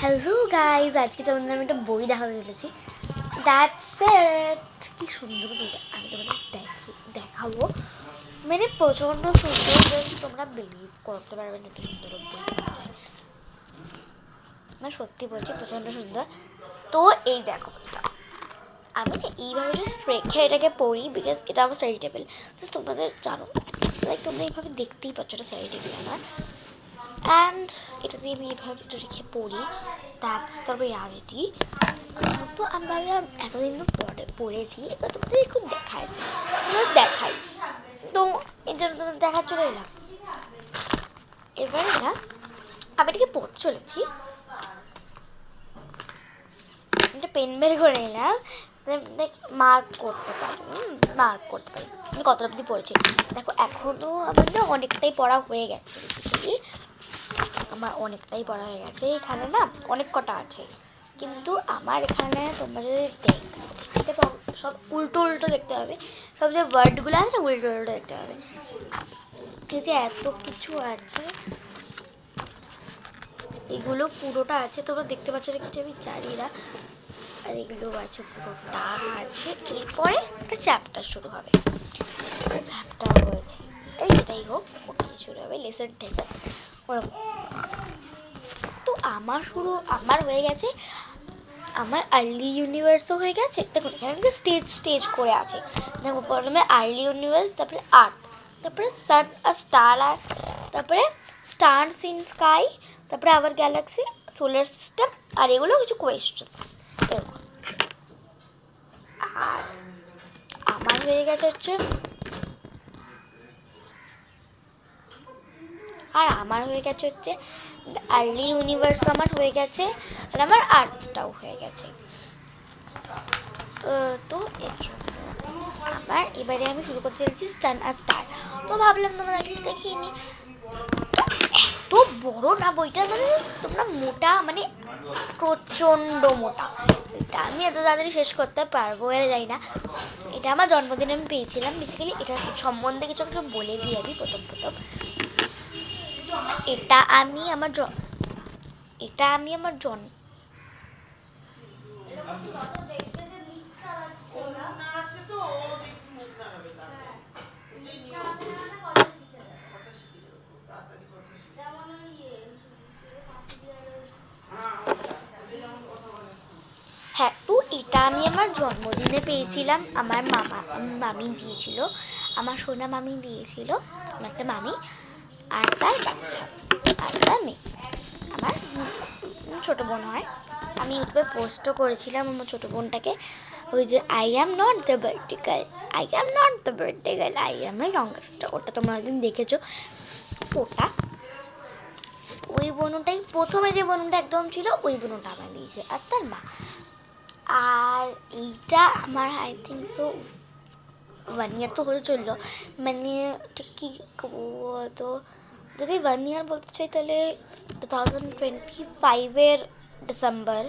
Hello guys, আজকে তোমাদের আমি একটা বই দেখাতে চলেছি। That's it. কি সুন্দর বইটা, আমি তোমাদের দেখাবো। মানে প্রচণ্ড সুন্দর, তোমরা বিলিভ করতে পারবে না এত সুন্দর বই পাওয়া যায়। মানে সত্যি বলছি, প্রচণ্ড সুন্দর। তো এই দেখো বইটা, আমি না এইভাবে জাস্ট রেখে এটাকে পড়ি, বিকজ এটা আমার স্টাডি টেবিল। জাস্ট তোমাদের জানো, লাইক তোমরা এইভাবে দেখতেই পাচ্ছ এটা স্টাডি টেবিল আমার। অ্যান্ড এটা দিয়ে আমি এভাবে রেখে পড়ি, দ্যাটস দ্য রিয়ালিটি। তো আমি ভাবলাম এতদিন তো পড়েছি, এবার তোমাদের একটু দেখাচ্ছে, দেখাই। তো এই জন্য তোমাদের দেখার চলে এলাম। এবারে না আমি এটাকে পড়তে চলেছি, একটা পেন বের করে নিলাম, মার্ক করতে পারি আমি কতটা অবধি পড়েছি। দেখো এখনও আমার না অনেকটাই পড়া হয়ে গেছে, বেসিক্যালি আমার অনেকটাই পড়া হয়ে গেছে। এখানে না অনেক কটা আছে, কিন্তু আমার এখানে তোমরা যদি দেখতে পাও সব উল্টো উল্টো দেখতে হবে, সব যে ওয়ার্ডগুলো আছে না উল্টো উল্টো দেখতে হবে। এই যে এত কিছু আছে, এগুলো পুরোটা আছে, তোমরা দেখতে পাচ্ছ না কিছু, আমি জানি না। আর এগুলো আছে, পুরোটা আছে। এরপরে একটা চ্যাপ্টার শুরু হবে, চ্যাপ্টার বলছি এই যেটাই হোক ওটাই শুরু হবে, লেসন টেসন ওরকম। তো আমার হয়ে গেছে, আমার আর্লি ইউনিভার্সও হয়ে গেছে। দেখুন এখানে স্টেজ করে আছে। দেখো প্রথমে আর্লি ইউনিভার্স, তারপরে আর্থ, তারপরে সান আর স্টার, আর তারপরে স্টারস ইন স্কাই, তারপরে আওয়ার গ্যালাক্সি, সোলার সিস্টেম, আর এগুলো কিছু কোয়েশ্চেন্স এরকম। আর আমার হয়ে গেছে হচ্ছে আর্লি ইউনিভার্স আমার হয়ে গেছে, আর আমার আর্থটাও হয়ে গেছে। তো এর জন্য আমার এবারে আমি শুরু করতে চলেছি সান আর স্টার। তো ভাবলাম তোমরা দেখিয়ে নি। এত বড় না বইটা, মানে তোমরা মোটা, মানে প্রচণ্ড মোটা। এটা আমি এত তাড়াতাড়ি শেষ করতে পারবো এর জানি না। এটা আমার জন্মদিনে আমি পেয়েছিলাম। বেসিক্যালি এটা সম্বন্ধে কিছু কিছু বলে দিই আমি প্রথম। এটা আমি আমার হ্যাঁ, তো এটা আমি আমার জন্মদিনে পেয়েছিলাম। আমার মামি দিয়েছিল, আমার সোনা মামি দিয়েছিল, আমার একটা মামি আর তার বাচ্চা আর তার মেয়ে, আমার ছোটো বোন হয়। আমি ইউটিউবে পোস্টও করেছিলাম আমার ছোটো বোনটাকে, ওই যে I am not the birthday girl, I am A younger sister. ওটা তোমরা একদিন দেখেছো। ওই বোনটাই প্রথমে যে বোনটা একদম ছিল, ওই বোনটা আমার দিয়েছে আর তার মা। আর এইটা আমার আই থিঙ্ক সো 1 ইয়ার তো হয়ে চললো, মানে ঠিক কী তো যদি 1 ইয়ার বলতে চাই তাহলে 2025 ডিসেম্বর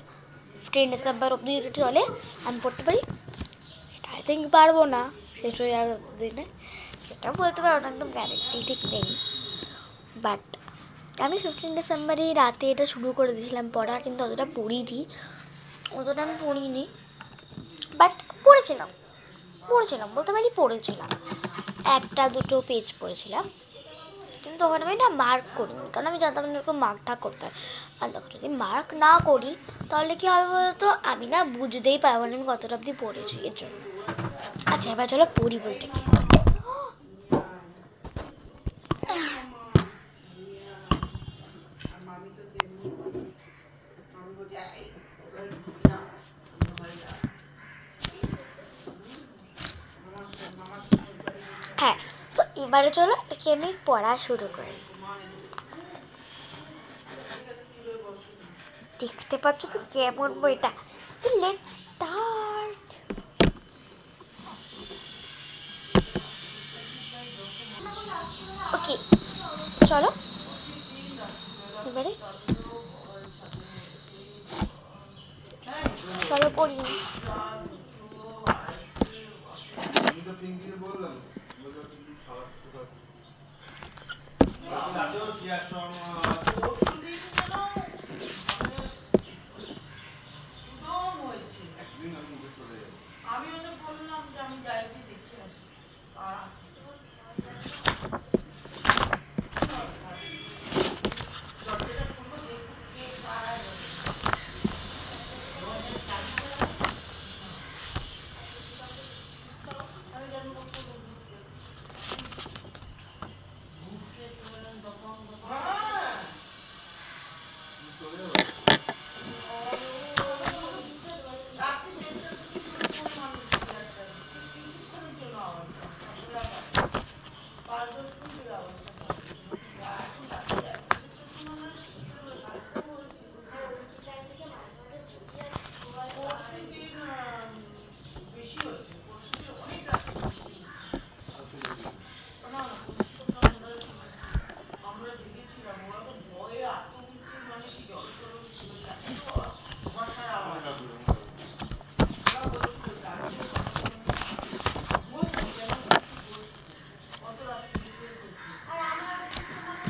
15 ডিসেম্বর অব্দি যদি চলে আমি পড়তে পারি। সেটা আই থিঙ্ক পারবো না, শেষ হয়ে যাবে ততদিনে, সেটা বলতে পারবো না, একদম গ্যারেন্টি ঠিক নেই। বাট আমি 15 ডিসেম্বরই রাতে এটা শুরু করে দিয়েছিলাম পড়া, কিন্তু অতটা আমি পড়িনি। বাট পড়েছিলাম বলতে পারি, পড়েছিলাম 1-2 পেজ পড়েছিলাম, কিন্তু তখন আমি না মার্ক করিনি, কারণ আমি জানতাম না এরকম মার্কটা করতে হয়। আর দেখো যদি মার্ক না করি তাহলে কী হবে বলতো, আমি না বুঝতেই পারবো না আমি কতটা অবধি পড়েছি, এর জন্য। আচ্ছা এবার চলো পড়ি বইটাকে। হ্যাঁ, তো এবারে চলো এটাকে আমি পড়া শুরু করি। দেখতে পাচ্ছ তো কেমন বইটা। Let's start. ওকে চলো এবারে পড়ি।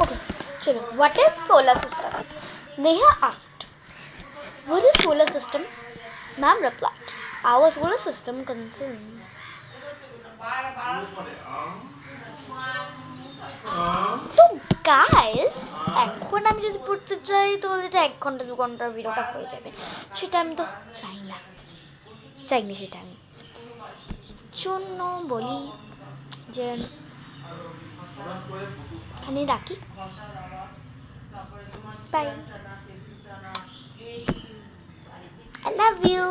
Okay, chalo. What is solar system? Neha asked. What is solar system? Ma'am replied. Our solar system concerns. তো গাইস, এখন আমি যদি পড়তে চাই তাহলে এটা 1 ঘন্টা 2 ঘন্টার ভিডিওটা হয়ে যাবে, সেটা আমি তো চাইনি সেটা আমি জন্য বলি যে এখানে রাখি। Bye, I love you.